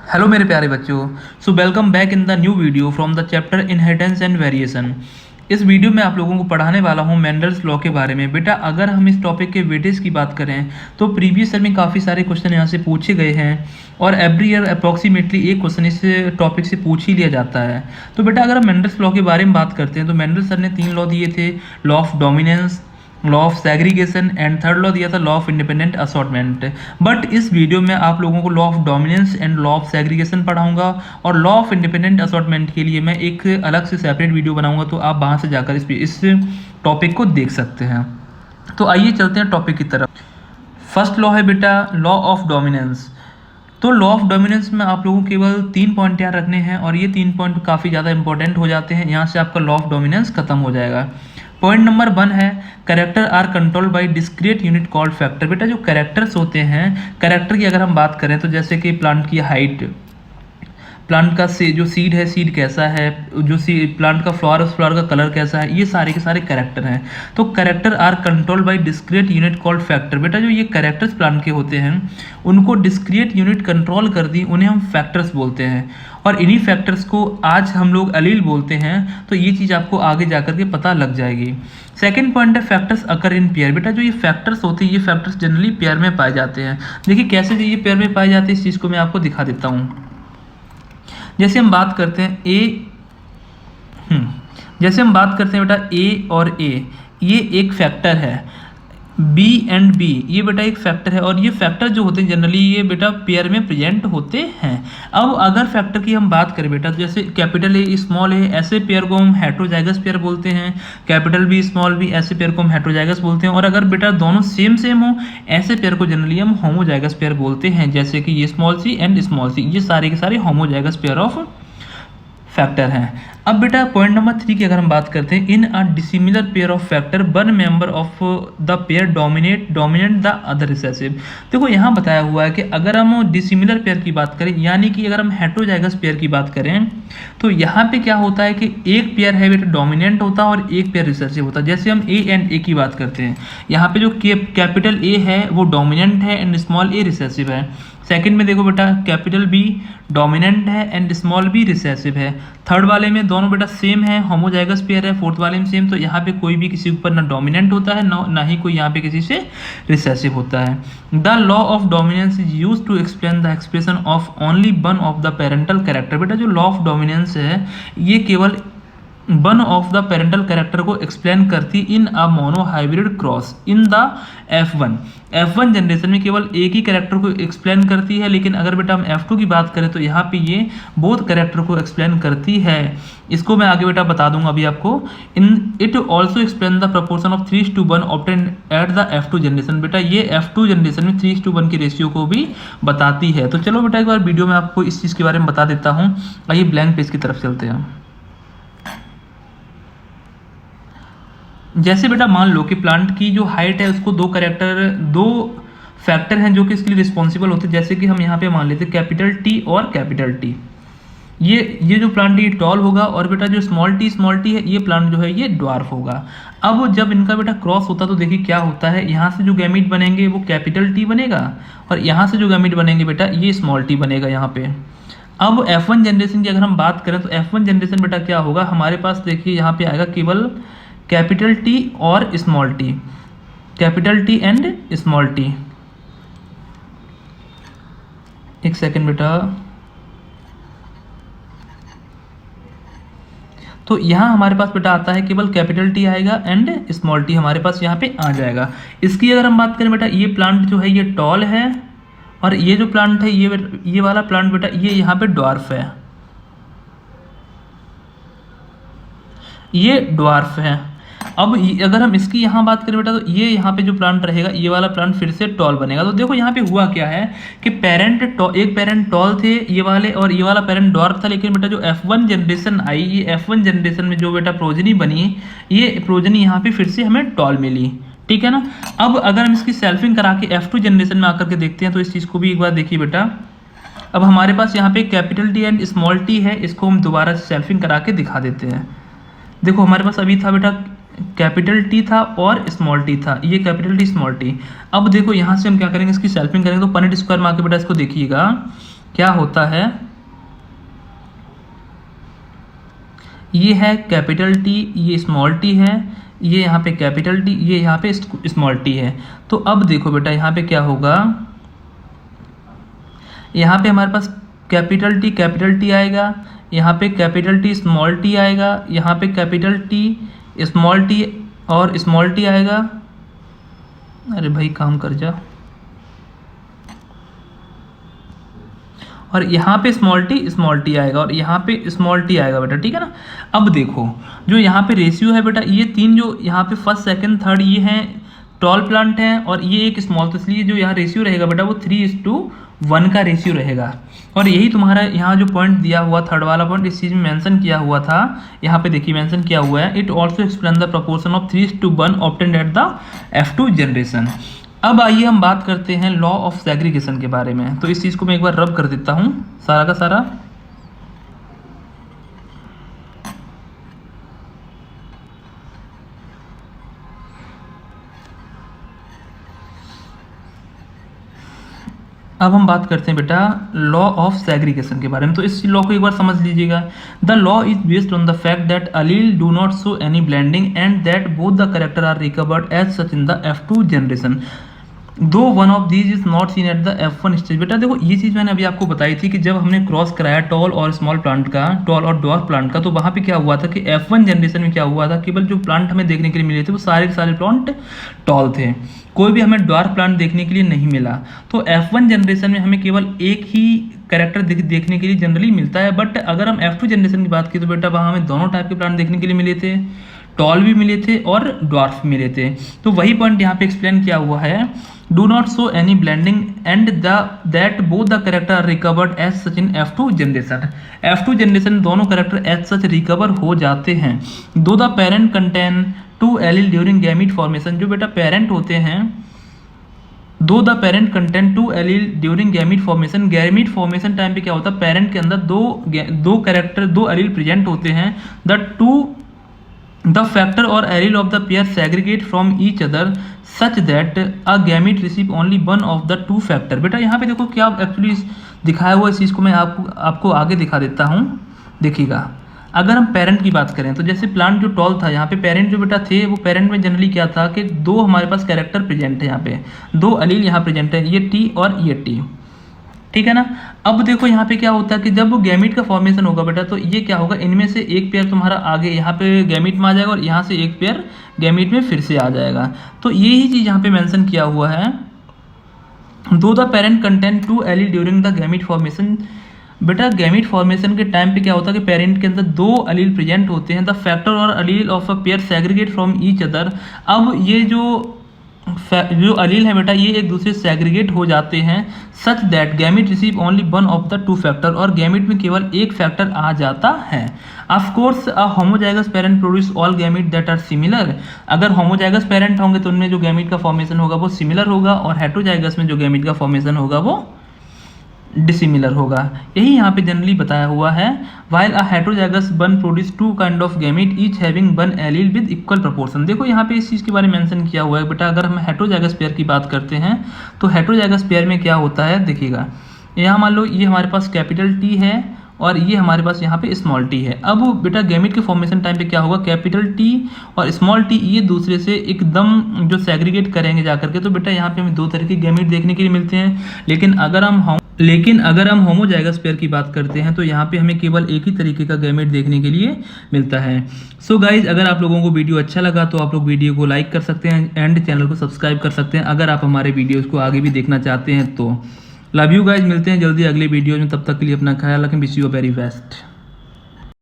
Hello मेरे प्यारे बच्चों। Welcome back in the new video from the chapter inheritance and variation. इस video में आप लोगों को पढ़ाने वाला हूँ मेंडल्स लॉ के बारे में। बेटा अगर हम इस टॉपिक के वेटेज की बात करें तो प्रीवियस ईयर में काफ़ी सारे क्वेश्चन यहाँ से पूछे गए हैं और एवरी ईयर अप्रॉक्सीमेटली एक क्वेश्चन इस टॉपिक से पूछ ही लिया जाता है। तो बेटा अगर हम मेंडल्स लॉ के बारे में बात करते हैं तो मेंडल सर ने 3 लॉ दिए थे, law of dominance, law of segregation and third law दिया था law of independent assortment. But इस वीडियो में आप लोगों को law of dominance and law of segregation पढ़ाऊंगा और लॉ ऑफ इंडिपेंडेंट असॉर्टमेंट के लिए मैं एक अलग से सेपरेट वीडियो बनाऊंगा, तो आप वहाँ से जाकर इस टॉपिक को देख सकते हैं। तो आइए चलते हैं टॉपिक की तरफ। फर्स्ट लॉ है बेटा लॉ ऑफ डोमिनेंस। तो लॉ ऑफ डोमिनेंस में आप लोगों को केवल 3 पॉइंट याद रखने हैं और ये 3 पॉइंट काफ़ी ज़्यादा इंपॉर्टेंट हो जाते हैं। यहाँ से आपका लॉ ऑफ डोमिनेंस खत्म हो जाएगा। पॉइंट नंबर 1 है character are control by discrete unit called factor. बेटा जो कैरेक्टर्स होते हैं, कैरेक्टर की अगर हम बात करें तो जैसे कि प्लांट की हाइट, प्लांट का जो सीड है सीड कैसा है, जो प्लांट का फ्लावर उस फ्लावर का कलर कैसा है, ये सारे के सारे कैरेक्टर हैं। तो character are control by discrete unit called factor. बेटा जो ये कैरेक्टर्स प्लांट के होते हैं उनको डिस्क्रीट यूनिट कंट्रोल कर दी, उन्हें हम फैक्टर्स बोलते हैं और इन्हीं फैक्टर्स को आज हम लोग अलील बोलते हैं। तो ये चीज़ आपको आगे जाकर के पता लग जाएगी। सेकेंड पॉइंट है फैक्टर्स अकर इन पेयर। बेटा जो ये फैक्टर्स होते हैं ये फैक्टर्स जनरली पेयर में पाए जाते हैं। देखिए कैसे ये पेयर में पाए जाते हैं इस चीज़ को मैं आपको दिखा देता हूँ। जैसे हम बात करते हैं जैसे हम बात करते हैं बेटा ए और ए, ये एक फैक्टर है। बी एंड बी ये बेटा एक फैक्टर है और ये फैक्टर जो होते हैं जनरली ये बेटा पेयर में प्रेजेंट होते हैं। अब अगर फैक्टर की हम बात करें बेटा तो जैसे कैपिटल ए स्मॉल ए, ऐसे पेयर को हम हेट्रोजाइगस पेयर बोलते हैं। कैपिटल बी स्मॉल बी, ऐसे पेयर को हम हेट्रोजाइगस बोलते हैं। और अगर बेटा दोनों सेम सेम हो ऐसे पेयर को जनरली हम होमोजाइगस पेयर बोलते हैं, जैसे कि ये small C and small C, ये सारे के सारे होमोजाइगस पेयर ऑफ फैक्टर हैं। अब बेटा पॉइंट नंबर 3 की अगर हम बात करते हैं, in a dissimilar pair of factor one member of the pair dominate the other recessive. देखो यहाँ बताया हुआ है कि अगर हम डिसिमिलर पेयर की बात करें यानी कि अगर हम हेट्रोजाइगस पेयर की बात करें तो यहाँ पे क्या होता है कि एक पेयर है बेटा डोमिनेंट होता है और एक पेयर रिसेसिव होता है। जैसे हम ए एंड ए की बात करते हैं, यहाँ पे जो कैपिटल ए है वो डोमिनेंट है एंड स्मॉल ए रिसेसिव है। सेकंड में देखो बेटा कैपिटल बी डोमिनेंट है एंड स्मॉल बी रिसेसिव है। थर्ड वाले में दोनों बेटा सेम है, होमोजाइगस पेयर है। फोर्थ वाले में सेम, तो यहाँ पे कोई भी किसी के ऊपर ना डोमिनेंट होता है ना ही कोई यहाँ पे किसी से रिसेसिव होता है। The law of dominance is use to explain the expression of only one of the parental character. बेटा जो लॉ ऑफ डोमिनेंस है ये केवल one of the parental character को एक्सप्लेन करती in a monohybrid cross in the F1 generation में केवल एक ही कैरेक्टर को एक्सप्लेन करती है। लेकिन अगर बेटा हम F2 की बात करें तो यहाँ पे ये बोथ कैरेक्टर को एक्सप्लेन करती है। इसको मैं आगे बेटा बता दूंगा अभी आपको। In it also explain the proportion of 3:1 obtain at the F2 generation. बेटा ये F2 जनरेशन में 3:1 की रेशियो को भी बताती है। तो चलो बेटा एक बार वीडियो में आपको इस चीज़ के बारे में बता देता हूँ। आइए ब्लैंक पेज की तरफ चलते हैं। जैसे बेटा मान लो कि प्लांट की जो हाइट है उसको दो फैक्टर हैं जो कि इसके लिए रिस्पॉन्सिबल होते हैं। जैसे कि हम यहाँ पे मान लेते हैं कैपिटल टी और कैपिटल टी। ये जो प्लांट ये टॉल होगा और बेटा जो स्मॉल टी है ये प्लांट जो है ये ड्वार्फ होगा। अब जब इनका बेटा क्रॉस होता तो देखिए क्या होता है, यहाँ से जो गैमीट बनेंगे वो कैपिटल टी बनेगा और यहाँ से जो गैमीट बनेंगे बेटा ये स्मॉल टी बनेगा यहाँ पे। अब F1 जनरेशन की अगर हम बात करें तो F1 जनरेशन बेटा क्या होगा, हमारे पास देखिए यहाँ पे आएगा केवल कैपिटल टी और small T, capital T and small T. एक सेकेंड बेटा, तो यहाँ हमारे पास बेटा आता है केवल कैपिटल टी आएगा एंड स्मॉल टी हमारे पास यहाँ पे आ जाएगा। इसकी अगर हम बात करें बेटा ये प्लांट जो है ये टॉल है और ये जो प्लांट है ये वाला प्लांट बेटा ये यहाँ पे ड्वार्फ है, ये ड्वार्फ है। अब अगर हम इसकी यहाँ बात करें बेटा तो ये यहाँ पे जो प्लांट रहेगा ये वाला प्लांट फिर से टॉल बनेगा। तो देखो यहाँ पे हुआ क्या है कि एक पेरेंट टॉल थे ये वाले और ये वाला पेरेंट डॉर्फ था। लेकिन बेटा जो F1 जनरेशन आई, ये F1 जनरेशन में जो बेटा प्रोजनी बनी ये प्रोजनी यहाँ पे फिर से हमें टॉल मिली, ठीक है ना। अब अगर हम इसकी सेल्फिंग करा के F2 जनरेशन में आकर के देखते हैं तो इस चीज़ को भी एक बार देखिए बेटा। अब हमारे पास यहाँ पे capital T and small T है, इसको हम दोबारा सेल्फिंग करा के दिखा देते हैं। देखो हमारे पास अभी था बेटा कैपिटल टी था और स्मॉल टी था, ये कैपिटल टी स्मॉल टी। अब देखो यहाँ से हम क्या करेंगे, इसकी सेल्फिंग करेंगे तो पनेट स्क्वायर में आके बेटा इसको देखिएगा क्या होता है, ये है कैपिटल टी, ये स्मॉल टी है, ये यहाँ पे कैपिटल टी, ये यहाँ पे स्मॉल टी है। तो अब देखो बेटा यहाँ पे क्या होगा, यहाँ पे हमारे पास कैपिटल टी आएगा, यहाँ पे कैपिटल टी स्मॉल टी आएगा, यहाँ पे कैपिटल टी स्मॉल टी और स्मॉल टी आएगा। अरे भाई काम कर जा। और यहाँ पे स्मॉल टी आएगा और यहाँ पे स्मॉल टी आएगा बेटा, ठीक है ना। अब देखो जो यहाँ पे रेशियो है बेटा, ये तीन जो यहाँ पे फर्स्ट सेकंड थर्ड ये हैं टॉल प्लांट हैं और ये एक स्मॉल, तो इसलिए जो यहाँ रेशियो रहेगा बेटा वो 3:1 का रेशियो रहेगा। और यही तुम्हारा यहाँ जो पॉइंट दिया हुआ थर्ड वाला पॉइंट इस चीज़ में मेंशन किया हुआ था, यहाँ पे देखिए मेंशन किया हुआ है, it also explain the proportion of 3:1 obtained at the F2 generation. अब आइए हम बात करते हैं लॉ ऑफ सेग्रीगेशन के बारे में। तो इस चीज़ को मैं एक बार रब कर देता हूँ सारा का सारा। अब हम बात करते हैं बेटा लॉ ऑफ सेग्रीगेशन के बारे में। तो इस लॉ को एक बार समझ लीजिएगा। The law is based on the fact that allele do not show any blending and that both the character are recovered as such in the F2 generation though one of these is not seen at the F1 stage. बेटा देखो ये चीज़ मैंने अभी आपको बताई थी कि जब हमने क्रॉस कराया टॉल और स्मॉल प्लांट का, टॉल और डॉर्फ प्लांट का, तो वहाँ पे क्या हुआ था कि F1 जनरेशन में क्या हुआ था, केवल जो प्लांट हमें देखने के लिए मिले थे वो सारे के सारे प्लांट टॉल थे, कोई भी हमें डॉर्फ प्लांट देखने के लिए नहीं मिला। तो F1 जनरेशन में हमें केवल एक ही कैरेक्टर देखने के लिए जनरली मिलता है। बट अगर हम F2 जनरेशन की बात की तो बेटा वहाँ हमें दोनों टाइप के प्लांट देखने के लिए मिले थे, टॉल भी मिले थे और ड्वार्फ मिले थे। तो वही पॉइंट यहाँ पे एक्सप्लेन किया हुआ है, do not show any blending and that both the character are recovered as such in F2 generation. F2 generation दोनों कैरेक्टर एज सच रिकवर हो जाते हैं। Though the parent contain 2 allele during gamete formation. जो बेटा parent होते हैं, though the parent content 2 allele during gamete formation. Gamete formation time पे क्या होता है, पेरेंट के अंदर दो एलील प्रेजेंट होते हैं। The factor or allele of the pair segregate from each other such that a gamete receive only one of the two factor। बेटा यहाँ पे देखो क्या एक्चुअली दिखाया हुआ, इस चीज़ को मैं आपको आगे दिखा देता हूँ। देखिएगा अगर हम पेरेंट की बात करें तो जैसे प्लांट जो टॉल था, यहाँ पे पेरेंट जो बेटा थे वो पेरेंट में जनरली क्या था कि दो हमारे पास कैरेक्टर प्रेजेंट है, यहाँ पे दो अलील यहाँ प्रेजेंट है, ये टी और ये टी, ठीक है ना। अब देखो यहाँ पे क्या होता है कि जब गैमीट का फॉर्मेशन होगा बेटा तो ये क्या होगा, इनमें से एक पेयर तुम्हारा आगे यहाँ पे गैमीट में आ जाएगा और यहाँ से एक पेयर गैमीट में फिर से आ जाएगा। तो यही चीज़ यहाँ पे मेंशन किया हुआ है, दो the parent content 2 allele during the gamete formation. बेटा गैमीट फॉर्मेशन के टाइम पे क्या होता है कि पेरेंट के अंदर दो अलील प्रेजेंट होते हैं। द फैक्टर और अलील of a pair segregate from each other. अब ये जो अलील है बेटा ये एक दूसरे से सेग्रीगेट हो जाते हैं such that gamete receive only one of the two factor. और गैमीट में केवल एक फैक्टर आ जाता है। Of course a homozygous parent produce all gamete that are similar. अगर होमोजाइगस पेरेंट होंगे तो उनमें जो गैमीट का फॉर्मेशन होगा वो सिमिलर होगा और हेटेरोजाइगस में जो गैमीट का फॉर्मेशन होगा वो डिसिमिलर होगा। यही यहाँ पे जनरली बताया हुआ है। While a heterozygous one produce two kind of gamete each having one allele with equal proportion. देखो यहाँ पे इस चीज़ के बारे में मेंशन किया हुआ है बेटा। अगर हम हेटेरोजाइगस पेयर की बात करते हैं तो हेटेरोजाइगस पेयर में क्या होता है, देखिएगा यहाँ मान लो ये हमारे पास कैपिटल टी है और ये हमारे पास यहाँ पे स्मॉल टी है। अब बेटा गैमीट के फॉर्मेशन टाइम पे क्या होगा, कैपिटल टी और स्मॉल टी ये दूसरे से एकदम जो सेग्रीगेट करेंगे जाकर के, तो बेटा यहाँ पे हमें दो तरह के गैमीट देखने के लिए मिलते हैं। लेकिन अगर हम होमोजाइगस पेयर की बात करते हैं तो यहाँ पे हमें केवल एक ही तरीके का गैमेट देखने के लिए मिलता है। सो गाइज अगर आप लोगों को वीडियो अच्छा लगा तो आप लोग वीडियो को लाइक कर सकते हैं एंड चैनल को सब्सक्राइब कर सकते हैं अगर आप हमारे वीडियोस को आगे भी देखना चाहते हैं तो। लव यू गाइज, मिलते हैं जल्दी अगले वीडियो में, तब तक के लिए अपना ख्याल रखें। Wish you very best.